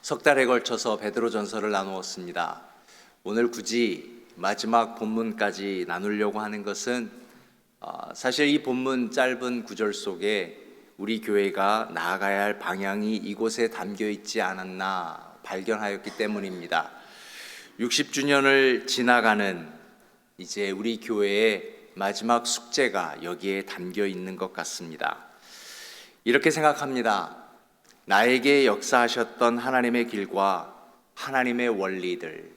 석 달에 걸쳐서 베드로전서를 나누었습니다. 오늘 굳이 마지막 본문까지 나누려고 하는 것은 사실 이 본문 짧은 구절 속에 우리 교회가 나아가야 할 방향이 이곳에 담겨 있지 않았나 발견하였기 때문입니다. 60주년을 지나가는 이제 우리 교회의 마지막 숙제가 여기에 담겨 있는 것 같습니다. 이렇게 생각합니다. 나에게 역사하셨던 하나님의 길과 하나님의 원리들,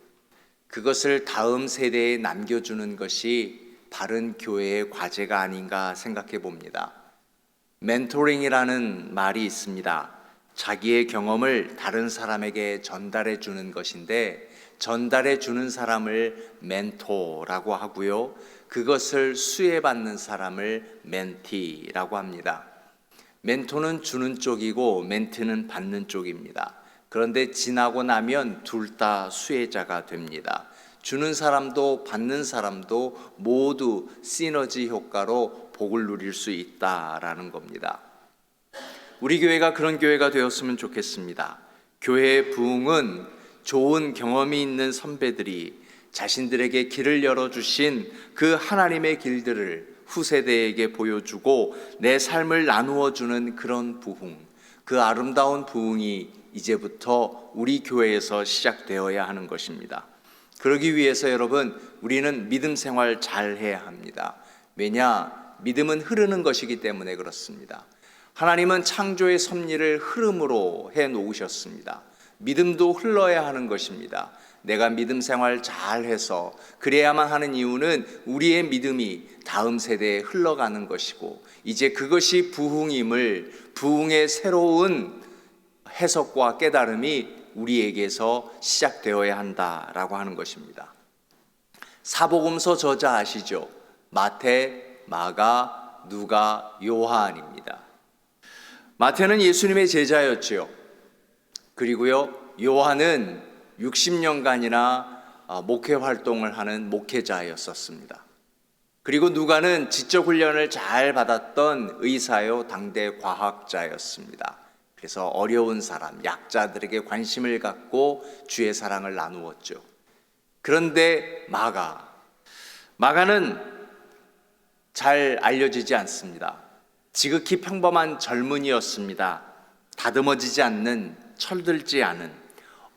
그것을 다음 세대에 남겨주는 것이 바른 교회의 과제가 아닌가 생각해 봅니다. 멘토링이라는 말이 있습니다. 자기의 경험을 다른 사람에게 전달해 주는 것인데, 전달해 주는 사람을 멘토라고 하고요, 그것을 수혜받는 사람을 멘티라고 합니다. 멘토는 주는 쪽이고 멘티는 받는 쪽입니다. 그런데 지나고 나면 둘 다 수혜자가 됩니다. 주는 사람도 받는 사람도 모두 시너지 효과로 복을 누릴 수 있다라는 겁니다. 우리 교회가 그런 교회가 되었으면 좋겠습니다. 교회의 부흥은 좋은 경험이 있는 선배들이 자신들에게 길을 열어주신 그 하나님의 길들을 후세대에게 보여주고 내 삶을 나누어주는 그런 부흥, 그 아름다운 부흥이 이제부터 우리 교회에서 시작되어야 하는 것입니다. 그러기 위해서 여러분, 우리는 믿음 생활 잘 해야 합니다. 왜냐? 믿음은 흐르는 것이기 때문에 그렇습니다. 하나님은 창조의 섭리를 흐름으로 해 놓으셨습니다. 믿음도 흘러야 하는 것입니다. 내가 믿음 생활 잘해서 그래야만 하는 이유는 우리의 믿음이 다음 세대에 흘러가는 것이고, 이제 그것이 부흥임을, 부흥의 새로운 해석과 깨달음이 우리에게서 시작되어야 한다라고 하는 것입니다. 사복음서 저자 아시죠? 마태, 마가, 누가, 요한입니다. 마태는 예수님의 제자였죠. 그리고요, 요한은 60년간이나 목회 활동을 하는 목회자였었습니다. 그리고 누가는 지적 훈련을 잘 받았던 의사요 당대 과학자였습니다. 그래서 어려운 사람, 약자들에게 관심을 갖고 주의 사랑을 나누었죠. 그런데 마가는 잘 알려지지 않습니다. 지극히 평범한 젊은이였습니다. 다듬어지지 않는, 철들지 않은,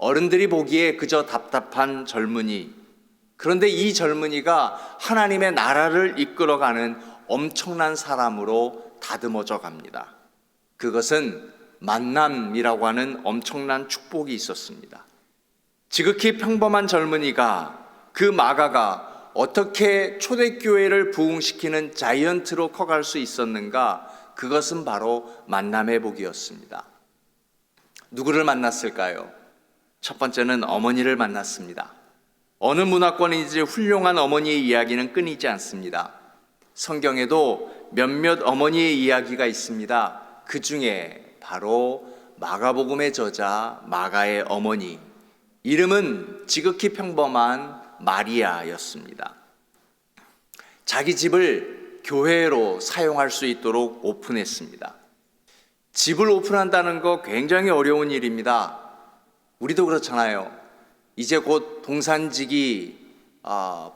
어른들이 보기에 그저 답답한 젊은이. 그런데 이 젊은이가 하나님의 나라를 이끌어가는 엄청난 사람으로 다듬어져 갑니다. 그것은 만남이라고 하는 엄청난 축복이 있었습니다. 지극히 평범한 젊은이가, 그 마가가 어떻게 초대교회를 부흥시키는 자이언트로 커갈 수 있었는가? 그것은 바로 만남의 복이었습니다. 누구를 만났을까요? 첫 번째는 어머니를 만났습니다. 어느 문화권인지 훌륭한 어머니의 이야기는 끊이지 않습니다. 성경에도 몇몇 어머니의 이야기가 있습니다. 그 중에 바로 마가복음의 저자 마가의 어머니, 이름은 지극히 평범한 마리아였습니다. 자기 집을 교회로 사용할 수 있도록 오픈했습니다. 집을 오픈한다는 거 굉장히 어려운 일입니다. 우리도 그렇잖아요. 이제 곧 동산지기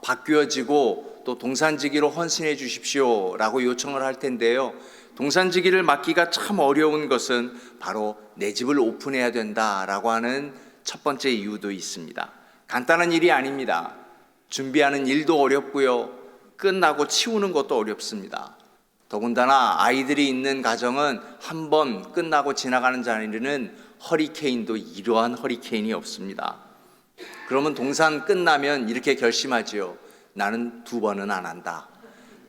바뀌어지고 또 동산지기로 헌신해 주십시오 라고 요청을 할 텐데요, 동산지기를 맡기가 참 어려운 것은 바로 내 집을 오픈해야 된다라고 하는 첫 번째 이유도 있습니다. 간단한 일이 아닙니다. 준비하는 일도 어렵고요, 끝나고 치우는 것도 어렵습니다. 더군다나 아이들이 있는 가정은 한 번 끝나고 지나가는 자리는 허리케인도 이러한 허리케인이 없습니다. 그러면 동산 끝나면 이렇게 결심하지요. 나는 2번은 안 한다.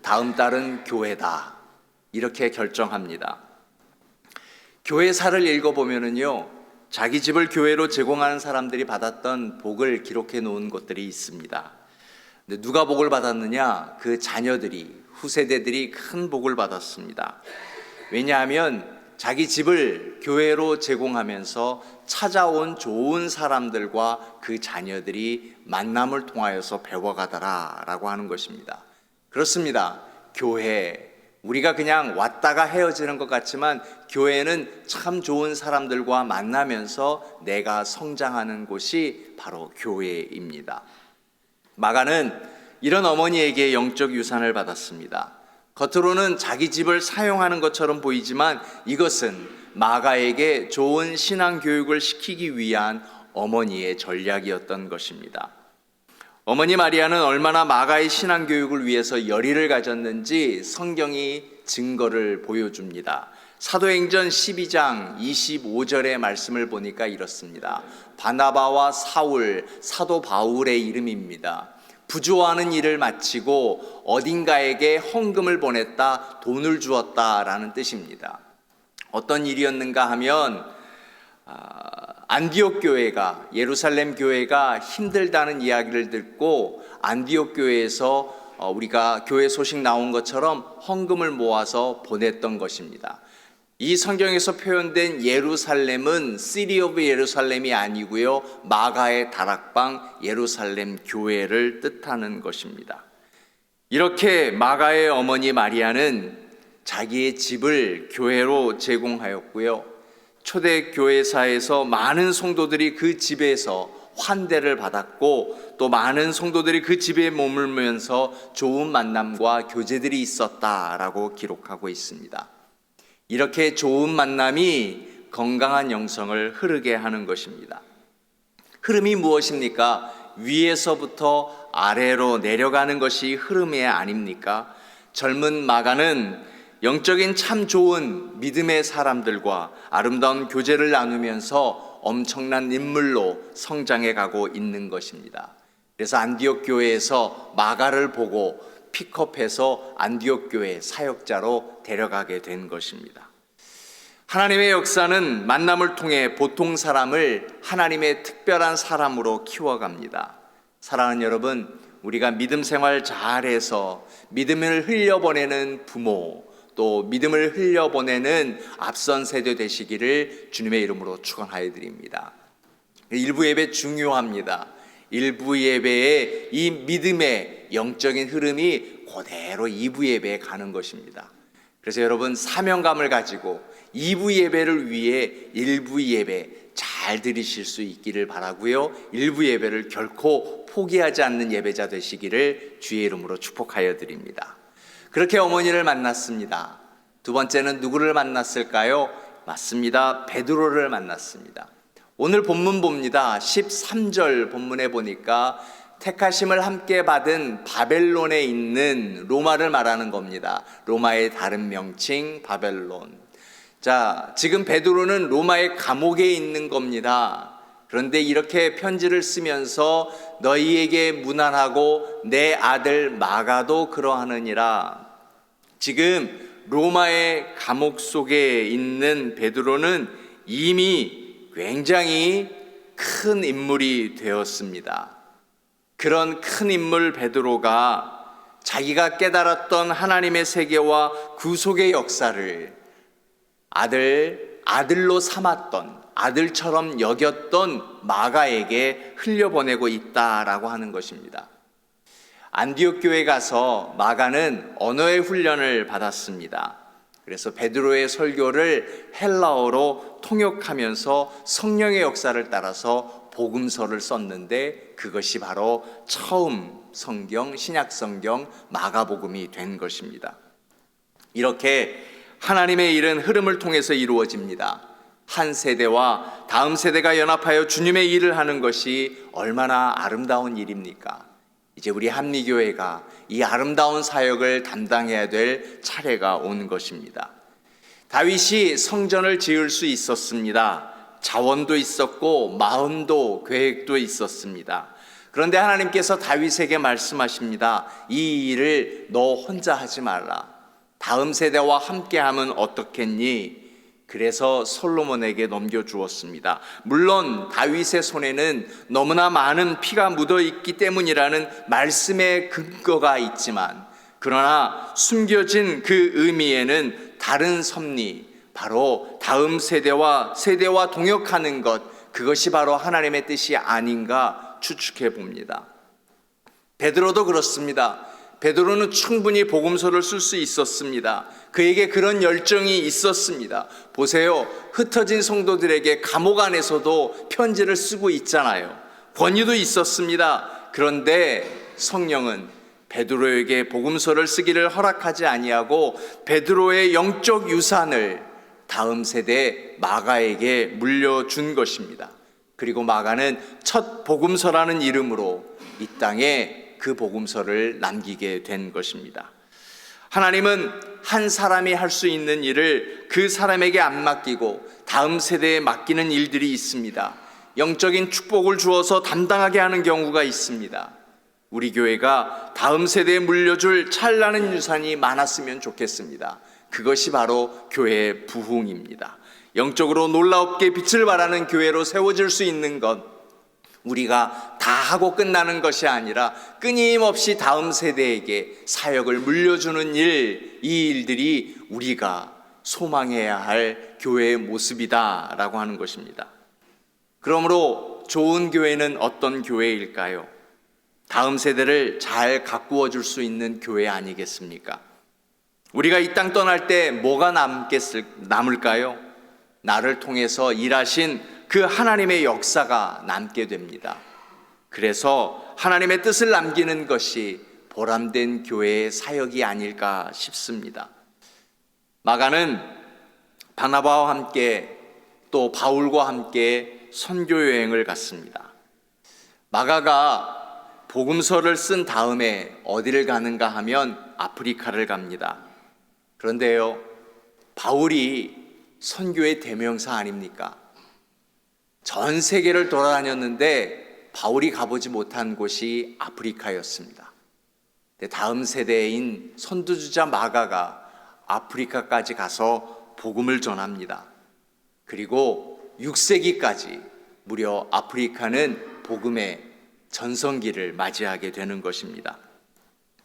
다음 달은 교회다. 이렇게 결정합니다. 교회사를 읽어보면요, 자기 집을 교회로 제공하는 사람들이 받았던 복을 기록해 놓은 것들이 있습니다. 근데 누가 복을 받았느냐? 그 자녀들이, 후세대들이 큰 복을 받았습니다. 왜냐하면 자기 집을 교회로 제공하면서 찾아온 좋은 사람들과 그 자녀들이 만남을 통하여서 배워가더라라고 하는 것입니다. 그렇습니다. 교회, 우리가 그냥 왔다가 헤어지는 것 같지만 교회는 참 좋은 사람들과 만나면서 내가 성장하는 곳이 바로 교회입니다. 마가는 이런 어머니에게 영적 유산을 받았습니다. 겉으로는 자기 집을 사용하는 것처럼 보이지만 이것은 마가에게 좋은 신앙 교육을 시키기 위한 어머니의 전략이었던 것입니다. 어머니 마리아는 얼마나 마가의 신앙 교육을 위해서 열의를 가졌는지 성경이 증거를 보여줍니다. 사도행전 12장 25절의 말씀을 보니까 이렇습니다. 바나바와 사울, 사도 바울의 이름입니다. 부조하는 일을 마치고 어딘가에게 헌금을 보냈다, 돈을 주었다라는 뜻입니다. 어떤 일이었는가 하면 안디옥 교회가, 예루살렘 교회가 힘들다는 이야기를 듣고 안디옥 교회에서 우리가 교회 소식 나온 것처럼 헌금을 모아서 보냈던 것입니다. 이 성경에서 표현된 예루살렘은 시티 오브 예루살렘이 아니고요, 마가의 다락방 예루살렘 교회를 뜻하는 것입니다. 이렇게 마가의 어머니 마리아는 자기의 집을 교회로 제공하였고요, 초대교회사에서 많은 성도들이 그 집에서 환대를 받았고 또 많은 성도들이 그 집에 머물면서 좋은 만남과 교제들이 있었다라고 기록하고 있습니다. 이렇게 좋은 만남이 건강한 영성을 흐르게 하는 것입니다. 흐름이 무엇입니까? 위에서부터 아래로 내려가는 것이 흐름이 아닙니까? 젊은 마가는 영적인 참 좋은 믿음의 사람들과 아름다운 교제를 나누면서 엄청난 인물로 성장해 가고 있는 것입니다. 그래서 안디옥 교회에서 마가를 보고 픽업해서 안디옥 교회 사역자로 데려가게 된 것입니다. 하나님의 역사는 만남을 통해 보통 사람을 하나님의 특별한 사람으로 키워갑니다. 사랑하는 여러분, 우리가 믿음 생활 잘해서 믿음을 흘려보내는 부모, 또 믿음을 흘려보내는 앞선 세대 되시기를 주님의 이름으로 축원하여 드립니다. 일부 예배 중요합니다. 일부 예배에 이 믿음의 영적인 흐름이 그대로 2부 예배에 가는 것입니다. 그래서 여러분, 사명감을 가지고 2부 예배를 위해 1부 예배 잘 드리실 수 있기를 바라고요, 1부 예배를 결코 포기하지 않는 예배자 되시기를 주의 이름으로 축복하여 드립니다. 그렇게 어머니를 만났습니다. 두 번째는 누구를 만났을까요? 맞습니다. 베드로를 만났습니다. 오늘 본문 봅니다. 13절 본문에 보니까 택하심을 함께 받은 바벨론에 있는 로마를 말하는 겁니다. 로마의 다른 명칭 바벨론. 자, 지금 베드로는 로마의 감옥에 있는 겁니다. 그런데 이렇게 편지를 쓰면서 너희에게 무난하고 내 아들 마가도 그러하느니라. 지금 로마의 감옥 속에 있는 베드로는 이미 굉장히 큰 인물이 되었습니다. 그런 큰 인물 베드로가 자기가 깨달았던 하나님의 세계와 구속의 역사를 아들로 삼았던, 아들처럼 여겼던 마가에게 흘려보내고 있다라고 하는 것입니다. 안디옥 교회 가서 마가는 언어의 훈련을 받았습니다. 그래서 베드로의 설교를 헬라어로 통역하면서 성령의 역사를 따라서 복음서를 썼는데 그것이 바로 처음 성경, 신약 성경 마가복음이 된 것입니다. 이렇게 하나님의 일은 흐름을 통해서 이루어집니다. 한 세대와 다음 세대가 연합하여 주님의 일을 하는 것이 얼마나 아름다운 일입니까? 이제 우리 한미교회가 이 아름다운 사역을 담당해야 될 차례가 온 것입니다. 다윗이 성전을 지을 수 있었습니다. 자원도 있었고 마음도 계획도 있었습니다. 그런데 하나님께서 다윗에게 말씀하십니다. 이 일을 너 혼자 하지 말라. 다음 세대와 함께하면 어떻겠니? 그래서 솔로몬에게 넘겨주었습니다. 물론 다윗의 손에는 너무나 많은 피가 묻어있기 때문이라는 말씀의 근거가 있지만, 그러나 숨겨진 그 의미에는 다른 섭리, 바로 다음 세대와 동역하는 것, 그것이 바로 하나님의 뜻이 아닌가 추측해 봅니다. 베드로도 그렇습니다. 베드로는 충분히 복음서를 쓸 수 있었습니다. 그에게 그런 열정이 있었습니다. 보세요. 흩어진 성도들에게 감옥 안에서도 편지를 쓰고 있잖아요. 권위도 있었습니다. 그런데 성령은 베드로에게 복음서를 쓰기를 허락하지 아니하고 베드로의 영적 유산을 다음 세대 마가에게 물려준 것입니다. 그리고 마가는 첫 복음서라는 이름으로 이 땅에 그 복음서를 남기게 된 것입니다. 하나님은 한 사람이 할 수 있는 일을 그 사람에게 안 맡기고 다음 세대에 맡기는 일들이 있습니다. 영적인 축복을 주어서 담당하게 하는 경우가 있습니다. 우리 교회가 다음 세대에 물려줄 찬란한 유산이 많았으면 좋겠습니다. 그것이 바로 교회의 부흥입니다. 영적으로 놀랍게 빛을 발하는 교회로 세워질 수 있는 것, 우리가 다 하고 끝나는 것이 아니라 끊임없이 다음 세대에게 사역을 물려주는 일, 이 일들이 우리가 소망해야 할 교회의 모습이다라고 하는 것입니다. 그러므로 좋은 교회는 어떤 교회일까요? 다음 세대를 잘 가꾸어 줄 수 있는 교회 아니겠습니까? 우리가 이 땅 떠날 때 뭐가 남을까요? 나를 통해서 일하신 그 하나님의 역사가 남게 됩니다. 그래서 하나님의 뜻을 남기는 것이 보람된 교회의 사역이 아닐까 싶습니다. 마가는 바나바와 함께 또 바울과 함께 선교 여행을 갔습니다. 마가가 복음서를 쓴 다음에 어디를 가는가 하면 아프리카를 갑니다. 그런데요, 바울이 선교의 대명사 아닙니까? 전 세계를 돌아다녔는데 바울이 가보지 못한 곳이 아프리카였습니다. 다음 세대인 선두주자 마가가 아프리카까지 가서 복음을 전합니다. 그리고 6세기까지 무려 아프리카는 복음의 전성기를 맞이하게 되는 것입니다.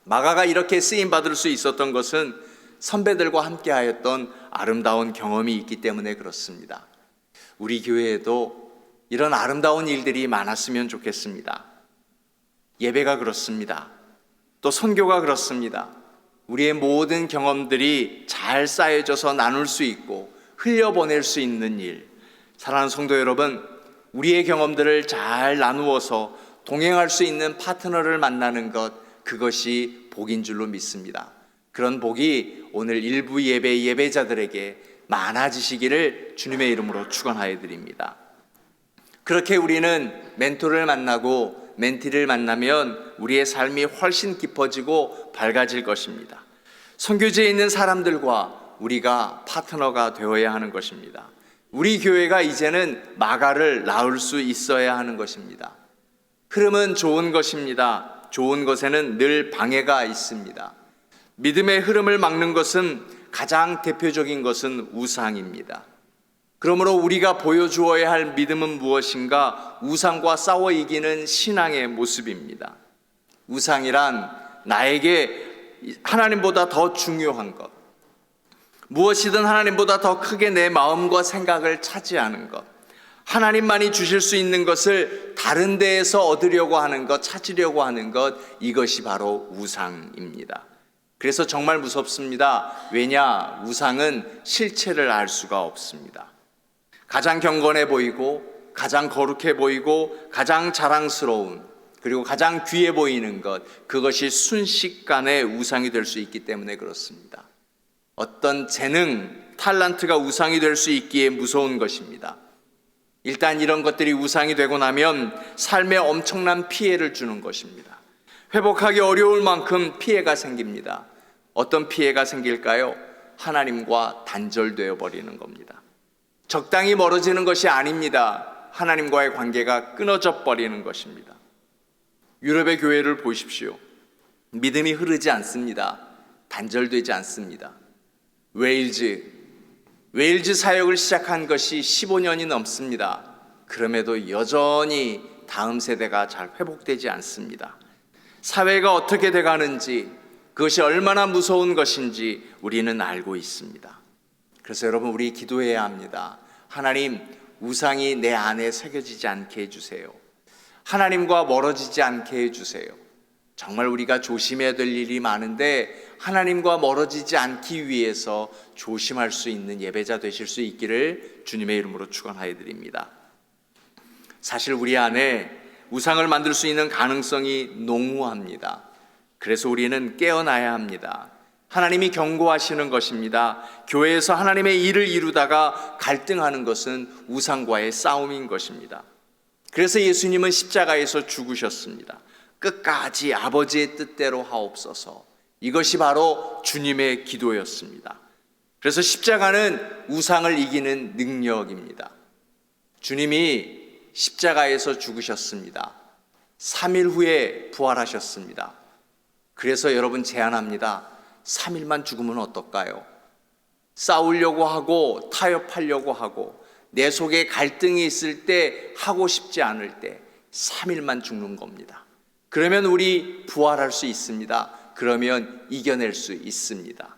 마가가 이렇게 쓰임받을 수 있었던 것은 선배들과 함께 하였던 아름다운 경험이 있기 때문에 그렇습니다. 우리 교회에도 이런 아름다운 일들이 많았으면 좋겠습니다. 예배가 그렇습니다. 또 선교가 그렇습니다. 우리의 모든 경험들이 잘 쌓여져서 나눌 수 있고 흘려보낼 수 있는 일. 사랑하는 성도 여러분, 우리의 경험들을 잘 나누어서 동행할 수 있는 파트너를 만나는 것, 그것이 복인 줄로 믿습니다. 그런 복이 오늘 일부 예배자들에게 많아지시기를 주님의 이름으로 축원하여 드립니다. 그렇게 우리는 멘토를 만나고 멘티를 만나면 우리의 삶이 훨씬 깊어지고 밝아질 것입니다. 선교지에 있는 사람들과 우리가 파트너가 되어야 하는 것입니다. 우리 교회가 이제는 마가를 낳을 수 있어야 하는 것입니다. 흐름은 좋은 것입니다. 좋은 것에는 늘 방해가 있습니다. 믿음의 흐름을 막는 것은 가장 대표적인 것은 우상입니다. 그러므로 우리가 보여주어야 할 믿음은 무엇인가? 우상과 싸워 이기는 신앙의 모습입니다. 우상이란 나에게 하나님보다 더 중요한 것, 무엇이든 하나님보다 더 크게 내 마음과 생각을 차지하는 것, 하나님만이 주실 수 있는 것을 다른 데에서 얻으려고 하는 것, 찾으려고 하는 것, 이것이 바로 우상입니다. 그래서 정말 무섭습니다. 왜냐? 우상은 실체를 알 수가 없습니다. 가장 경건해 보이고 가장 거룩해 보이고 가장 자랑스러운, 그리고 가장 귀해 보이는 것, 그것이 순식간에 우상이 될 수 있기 때문에 그렇습니다. 어떤 재능, 탤런트가 우상이 될 수 있기에 무서운 것입니다. 일단 이런 것들이 우상이 되고 나면 삶에 엄청난 피해를 주는 것입니다. 회복하기 어려울 만큼 피해가 생깁니다. 어떤 피해가 생길까요? 하나님과 단절되어 버리는 겁니다. 적당히 멀어지는 것이 아닙니다. 하나님과의 관계가 끊어져 버리는 것입니다. 유럽의 교회를 보십시오. 믿음이 흐르지 않습니다. 단절되지 않습니다. 웨일즈 사역을 시작한 것이 15년이 넘습니다. 그럼에도 여전히 다음 세대가 잘 회복되지 않습니다. 사회가 어떻게 돼가는지, 그것이 얼마나 무서운 것인지 우리는 알고 있습니다. 그래서 여러분, 우리 기도해야 합니다. 하나님, 우상이 내 안에 새겨지지 않게 해주세요. 하나님과 멀어지지 않게 해주세요. 정말 우리가 조심해야 될 일이 많은데 하나님과 멀어지지 않기 위해서 조심할 수 있는 예배자 되실 수 있기를 주님의 이름으로 축원하여 드립니다. 사실 우리 안에 우상을 만들 수 있는 가능성이 농후합니다. 그래서 우리는 깨어나야 합니다. 하나님이 경고하시는 것입니다. 교회에서 하나님의 일을 이루다가 갈등하는 것은 우상과의 싸움인 것입니다. 그래서 예수님은 십자가에서 죽으셨습니다. 끝까지 아버지의 뜻대로 하옵소서. 이것이 바로 주님의 기도였습니다. 그래서 십자가는 우상을 이기는 능력입니다. 주님이 십자가에서 죽으셨습니다. 3일 후에 부활하셨습니다. 그래서 여러분 제안합니다. 3일만 죽으면 어떨까요? 싸우려고 하고 타협하려고 하고 내 속에 갈등이 있을 때, 하고 싶지 않을 때 3일만 죽는 겁니다. 그러면 우리 부활할 수 있습니다. 그러면 이겨낼 수 있습니다.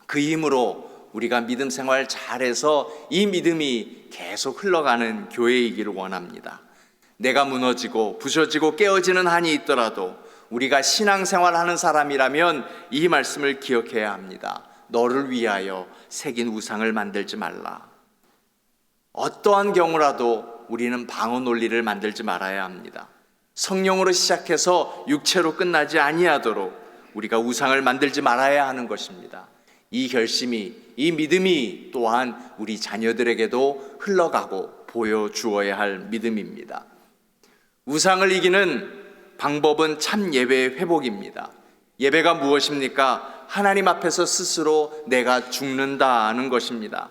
그 힘으로 우리가 믿음 생활 잘해서 이 믿음이 계속 흘러가는 교회이기를 원합니다. 내가 무너지고 부서지고 깨어지는 한이 있더라도 우리가 신앙생활하는 사람이라면 이 말씀을 기억해야 합니다. 너를 위하여 새긴 우상을 만들지 말라. 어떠한 경우라도 우리는 방어 논리를 만들지 말아야 합니다. 성령으로 시작해서 육체로 끝나지 아니하도록 우리가 우상을 만들지 말아야 하는 것입니다. 이 결심이, 이 믿음이 또한 우리 자녀들에게도 흘러가고 보여주어야 할 믿음입니다. 우상을 이기는 방법은 참 예배의 회복입니다. 예배가 무엇입니까? 하나님 앞에서 스스로 내가 죽는다는 것입니다.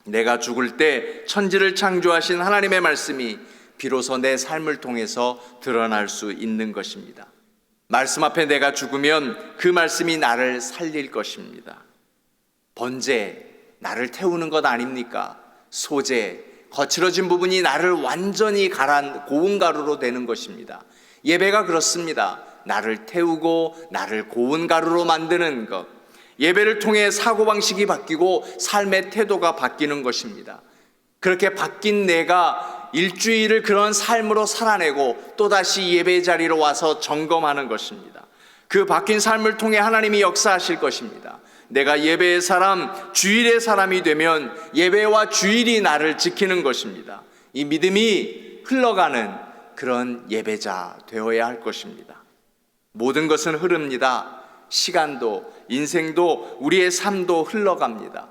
내가 죽을 때 천지를 창조하신 하나님의 말씀이 비로소 내 삶을 통해서 드러날 수 있는 것입니다. 말씀 앞에 내가 죽으면 그 말씀이 나를 살릴 것입니다. 번제, 나를 태우는 것 아닙니까? 소제, 거칠어진 부분이 나를 완전히 고운 가루로 되는 것입니다. 예배가 그렇습니다. 나를 태우고 나를 고운 가루로 만드는 것. 예배를 통해 사고방식이 바뀌고 삶의 태도가 바뀌는 것입니다. 그렇게 바뀐 내가 일주일을 그런 삶으로 살아내고 또다시 예배 자리로 와서 점검하는 것입니다. 그 바뀐 삶을 통해 하나님이 역사하실 것입니다. 내가 예배의 사람, 주일의 사람이 되면 예배와 주일이 나를 지키는 것입니다. 이 믿음이 흘러가는 그런 예배자 되어야 할 것입니다. 모든 것은 흐릅니다. 시간도, 인생도, 우리의 삶도 흘러갑니다.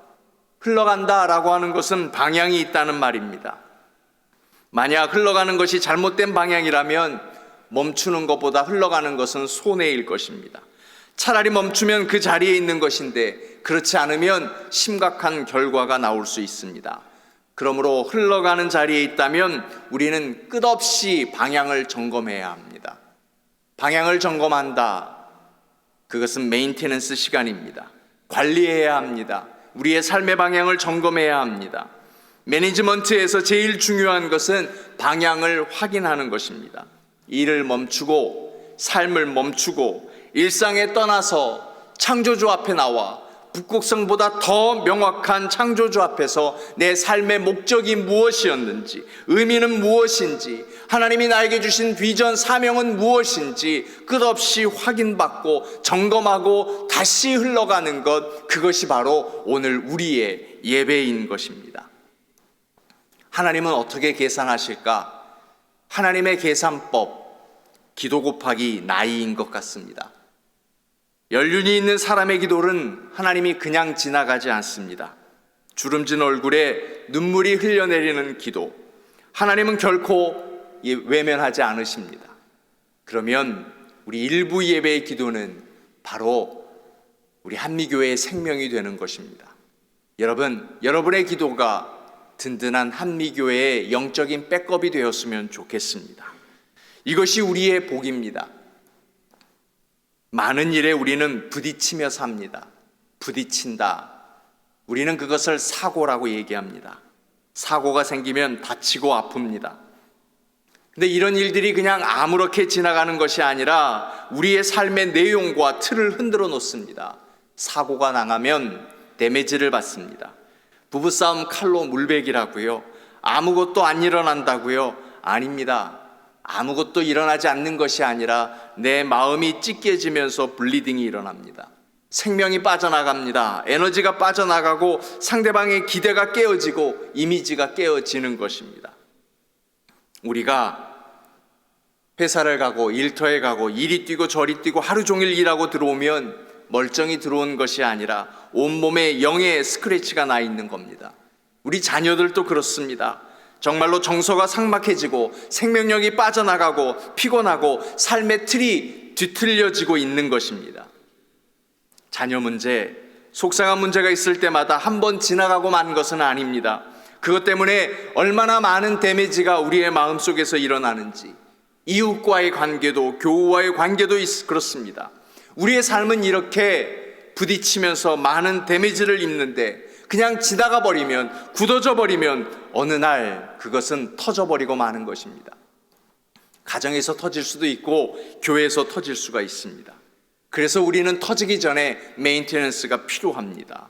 흘러간다라고 하는 것은 방향이 있다는 말입니다. 만약 흘러가는 것이 잘못된 방향이라면 멈추는 것보다 흘러가는 것은 손해일 것입니다. 차라리 멈추면 그 자리에 있는 것인데 그렇지 않으면 심각한 결과가 나올 수 있습니다. 그러므로 흘러가는 자리에 있다면 우리는 끝없이 방향을 점검해야 합니다. 방향을 점검한다. 그것은 메인테넌스 시간입니다. 관리해야 합니다. 우리의 삶의 방향을 점검해야 합니다. 매니지먼트에서 제일 중요한 것은 방향을 확인하는 것입니다. 일을 멈추고 삶을 멈추고 일상에 떠나서 창조주 앞에 나와 북극성보다 더 명확한 창조주 앞에서 내 삶의 목적이 무엇이었는지, 의미는 무엇인지, 하나님이 나에게 주신 비전, 사명은 무엇인지 끝없이 확인받고 점검하고 다시 흘러가는 것, 그것이 바로 오늘 우리의 예배인 것입니다. 하나님은 어떻게 계산하실까? 하나님의 계산법, 기도 곱하기 나이인 것 같습니다. 연륜이 있는 사람의 기도는 하나님이 그냥 지나가지 않습니다. 주름진 얼굴에 눈물이 흘려내리는 기도, 하나님은 결코 외면하지 않으십니다. 그러면 우리 일부 예배의 기도는 바로 우리 한미교회의 생명이 되는 것입니다. 여러분의 기도가 든든한 한미교회의 영적인 백업이 되었으면 좋겠습니다. 이것이 우리의 복입니다. 많은 일에 우리는 부딪히며 삽니다. 부딪힌다. 우리는 그것을 사고라고 얘기합니다. 사고가 생기면 다치고 아픕니다. 근데 이런 일들이 그냥 아무렇게 지나가는 것이 아니라 우리의 삶의 내용과 틀을 흔들어 놓습니다. 사고가 나가면 데미지를 받습니다. 부부싸움 칼로 물베기라고요? 아무것도 안 일어난다고요? 아닙니다. 아무것도 일어나지 않는 것이 아니라 내 마음이 찢겨지면서 블리딩이 일어납니다. 생명이 빠져나갑니다. 에너지가 빠져나가고 상대방의 기대가 깨어지고 이미지가 깨어지는 것입니다. 우리가 회사를 가고 일터에 가고 이리 뛰고 저리 뛰고 하루 종일 일하고 들어오면 멀쩡히 들어온 것이 아니라 온몸에 영의 스크래치가 나 있는 겁니다. 우리 자녀들도 그렇습니다. 정말로 정서가 삭막해지고 생명력이 빠져나가고 피곤하고 삶의 틀이 뒤틀려지고 있는 것입니다. 자녀 문제, 속상한 문제가 있을 때마다 한 번 지나가고 만 것은 아닙니다. 그것 때문에 얼마나 많은 데미지가 우리의 마음속에서 일어나는지, 이웃과의 관계도 교우와의 관계도 그렇습니다. 우리의 삶은 이렇게 부딪히면서 많은 데미지를 입는데 그냥 지나가 버리면, 굳어져 버리면 어느 날 그것은 터져버리고 마는 것입니다. 가정에서 터질 수도 있고 교회에서 터질 수가 있습니다. 그래서 우리는 터지기 전에 메인테넌스가 필요합니다.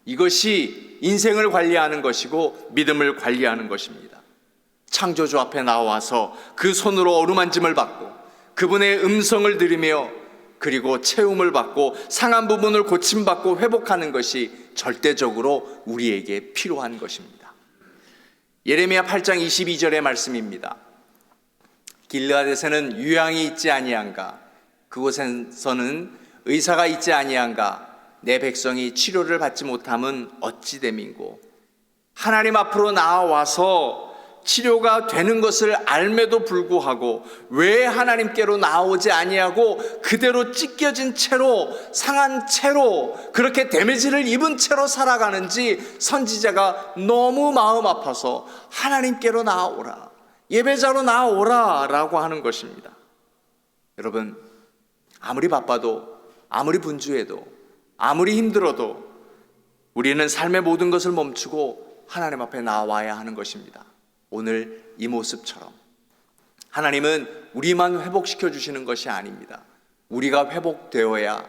이것이 인생을 관리하는 것이고 믿음을 관리하는 것입니다. 창조주 앞에 나와서 그 손으로 어루만짐을 받고 그분의 음성을 들으며 그리고 채움을 받고 상한 부분을 고침받고 회복하는 것이 절대적으로 우리에게 필요한 것입니다. 예레미야 8장 22절의 말씀입니다. 길르앗에서는 유향이 있지 아니한가, 그곳에서는 의사가 있지 아니한가, 내 백성이 치료를 받지 못함은 어찌 됨인고. 하나님 앞으로 나와서 치료가 되는 것을 알매도 불구하고 왜 하나님께로 나오지 아니하고 그대로 찢겨진 채로, 상한 채로, 그렇게 데미지를 입은 채로 살아가는지 선지자가 너무 마음 아파서 하나님께로 나오라, 예배자로 나오라 라고 하는 것입니다. 여러분, 아무리 바빠도, 아무리 분주해도, 아무리 힘들어도 우리는 삶의 모든 것을 멈추고 하나님 앞에 나와야 하는 것입니다. 오늘 이 모습처럼 하나님은 우리만 회복시켜 주시는 것이 아닙니다. 우리가 회복되어야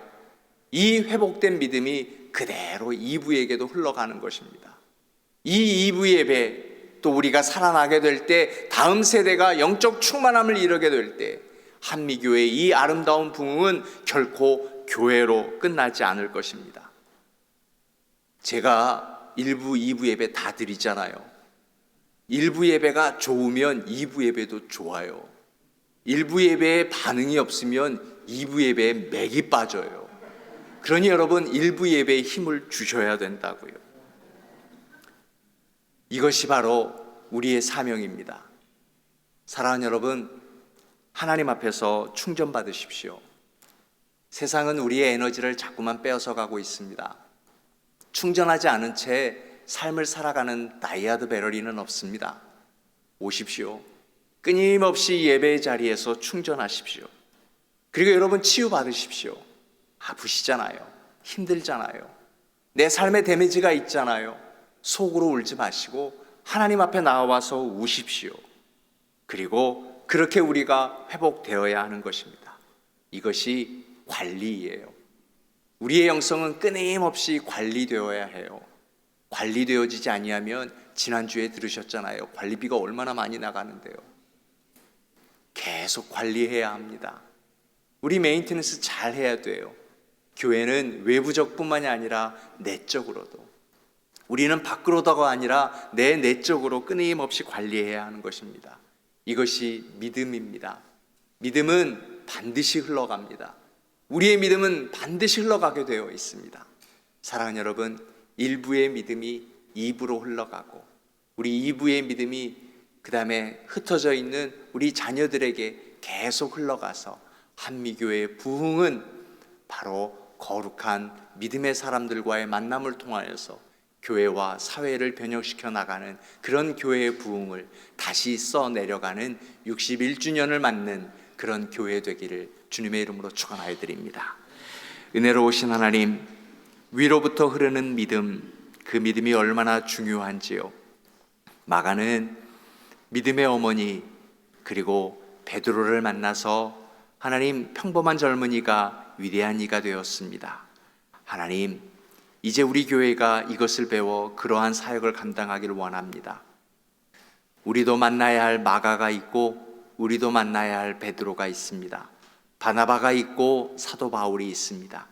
이 회복된 믿음이 그대로 2부에게도 흘러가는 것입니다. 이 2부 예배, 또 우리가 살아나게 될 때, 다음 세대가 영적 충만함을 이루게 될 때 한미교회의 이 아름다운 부흥은 결코 교회로 끝나지 않을 것입니다. 제가 1부, 2부 예배 다 드리잖아요. 1부 예배가 좋으면 2부 예배도 좋아요. 1부 예배에 반응이 없으면 2부 예배에 맥이 빠져요. 그러니 여러분, 1부 예배에 힘을 주셔야 된다고요. 이것이 바로 우리의 사명입니다. 사랑하는 여러분, 하나님 앞에서 충전받으십시오. 세상은 우리의 에너지를 자꾸만 빼앗아 가고 있습니다. 충전하지 않은 채 삶을 살아가는 다이아드 배러리는 없습니다. 오십시오. 끊임없이 예배의 자리에서 충전하십시오. 그리고 여러분, 치유받으십시오. 아프시잖아요. 힘들잖아요. 내 삶에 데미지가 있잖아요. 속으로 울지 마시고 하나님 앞에 나와서 우십시오. 그리고 그렇게 우리가 회복되어야 하는 것입니다. 이것이 관리예요. 우리의 영성은 끊임없이 관리되어야 해요. 관리되어지지 아니하면, 지난주에 들으셨잖아요. 관리비가 얼마나 많이 나가는데요. 계속 관리해야 합니다. 우리 메인테넌스 잘 해야 돼요. 교회는 외부적뿐만이 아니라 내적으로도, 우리는 밖으로다가 아니라 내 내적으로 끊임없이 관리해야 하는 것입니다. 이것이 믿음입니다. 믿음은 반드시 흘러갑니다. 우리의 믿음은 반드시 흘러가게 되어 있습니다. 사랑하는 여러분, 1부의 믿음이 2부로 흘러가고 우리 2부의 믿음이 그 다음에 흩어져 있는 우리 자녀들에게 계속 흘러가서 한미교회의 부흥은 바로 거룩한 믿음의 사람들과의 만남을 통하여서 교회와 사회를 변혁시켜 나가는 그런 교회의 부흥을 다시 써내려가는 61주년을 맞는 그런 교회 되기를 주님의 이름으로 축원하여 드립니다. 은혜로우신 하나님, 위로부터 흐르는 믿음, 그 믿음이 얼마나 중요한지요. 마가는 믿음의 어머니 그리고 베드로를 만나서 하나님, 평범한 젊은이가 위대한 이가 되었습니다. 하나님, 이제 우리 교회가 이것을 배워 그러한 사역을 감당하기를 원합니다. 우리도 만나야 할 마가가 있고 우리도 만나야 할 베드로가 있습니다. 바나바가 있고 사도 바울이 있습니다.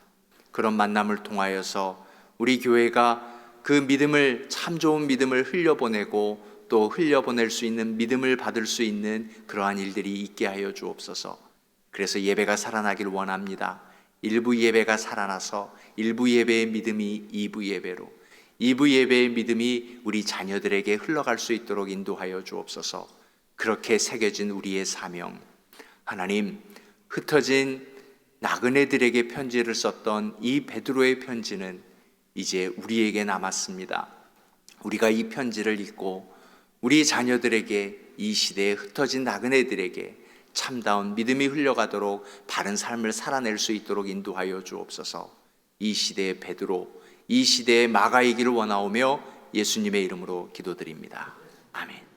그런 만남을 통하여서 우리 교회가 그 믿음을, 참 좋은 믿음을 흘려보내고 또 흘려보낼 수 있는 믿음을 받을 수 있는 그러한 일들이 있게 하여 주옵소서. 그래서 예배가 살아나길 원합니다. 일부 예배가 살아나서 일부 예배의 믿음이 2부 예배로, 2부 예배의 믿음이 우리 자녀들에게 흘러갈 수 있도록 인도하여 주옵소서. 그렇게 새겨진 우리의 사명, 하나님, 흩어진 나그네들에게 편지를 썼던 이 베드로의 편지는 이제 우리에게 남았습니다. 우리가 이 편지를 읽고 우리 자녀들에게, 이 시대에 흩어진 나그네들에게 참다운 믿음이 흘러가도록 바른 삶을 살아낼 수 있도록 인도하여 주옵소서. 이 시대의 베드로, 이 시대의 마가이기를 원하오며 예수님의 이름으로 기도드립니다. 아멘.